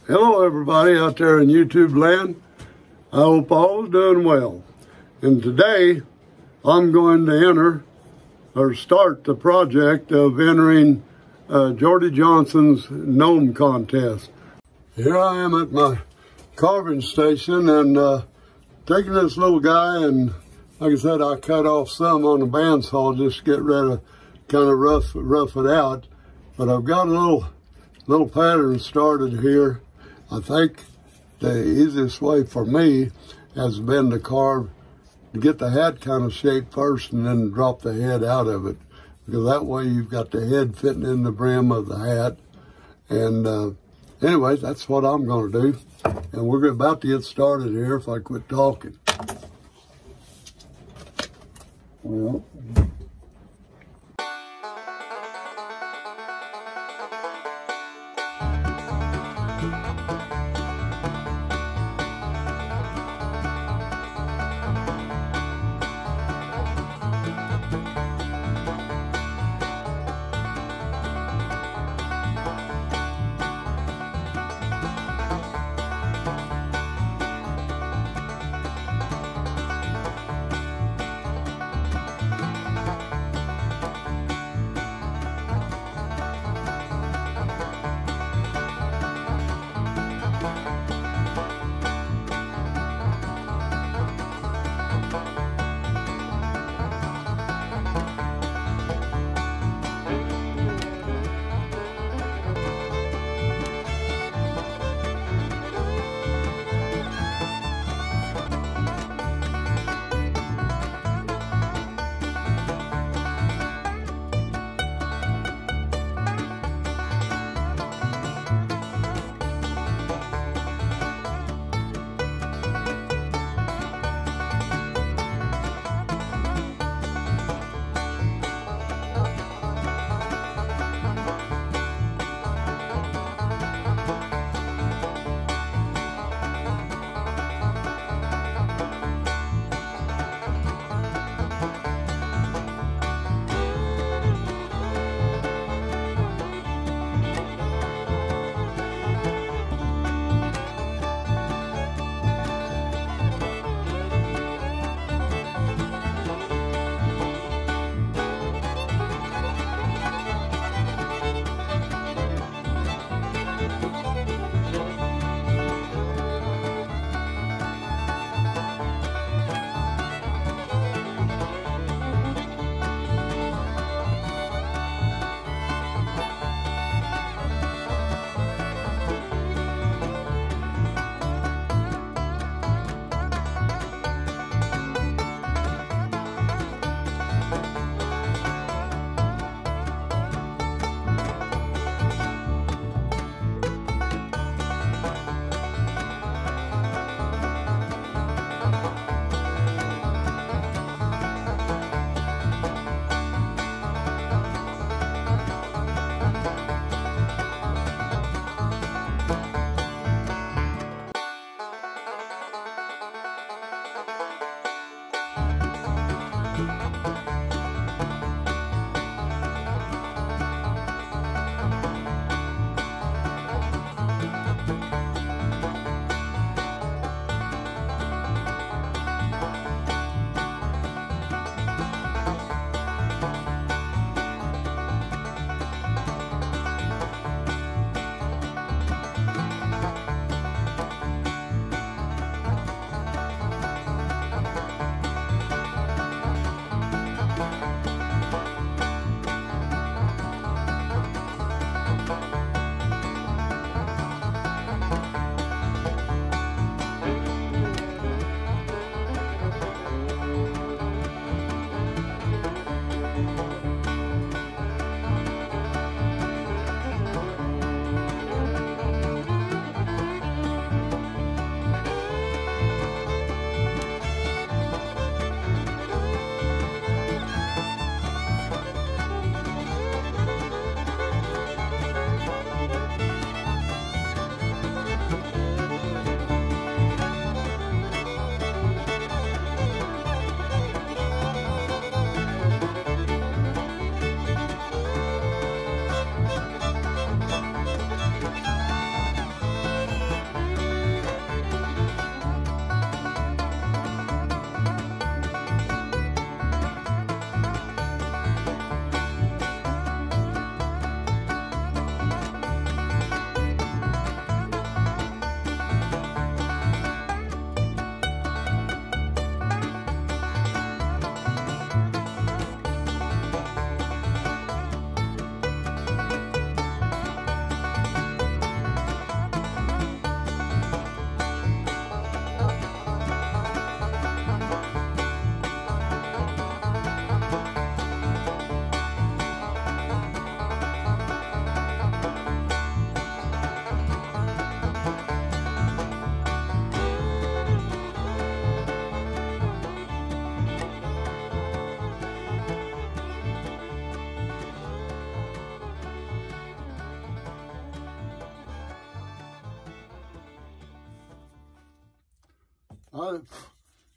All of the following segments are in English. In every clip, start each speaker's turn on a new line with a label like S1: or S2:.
S1: Hello everybody out there in YouTube land. I hope all is doing well. And today I'm going to start the project of entering Jordy Johnson's gnome contest. Here I am at my carving station and taking this little guy, and like I said, I cut off some on the bandsaw just to get rid of, kind of rough it out. But I've got a little pattern started here. I think the easiest way for me has been to get the hat kind of shaped first and then drop the head out of it. Because that way you've got the head fitting in the brim of the hat. And anyway, that's what I'm going to do. And we're about to get started here if I quit talking. Well,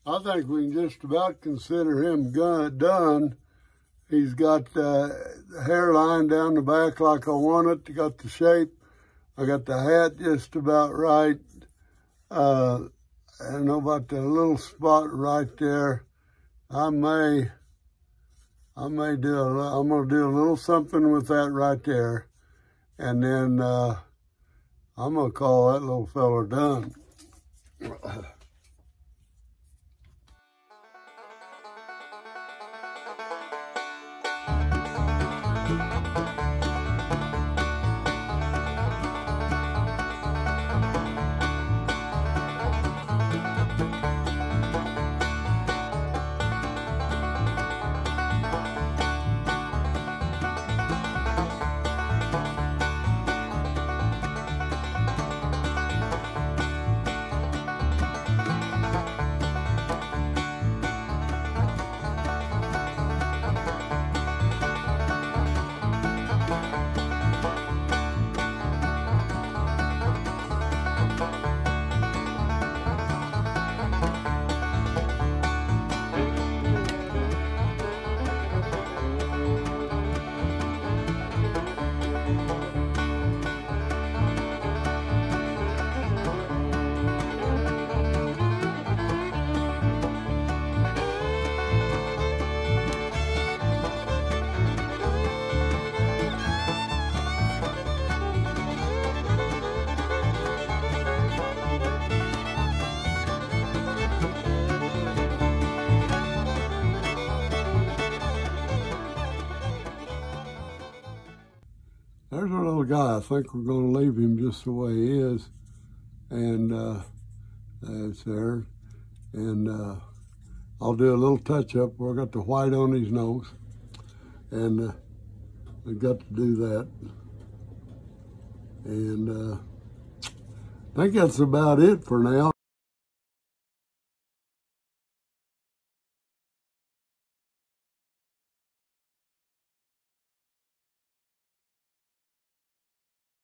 S1: I think we can just about consider him done. He's got the hairline down the back like I want it. Got the shape. I got the hat just about right. I don't know about the little spot right there. I'm gonna do a little something with that right there, and then I'm gonna call that little feller done. There's our little guy. I think we're going to leave him just the way he is. And that's there. And I'll do a little touch-up where I got the white on his nose. And I got to do that. And I think that's about it for now.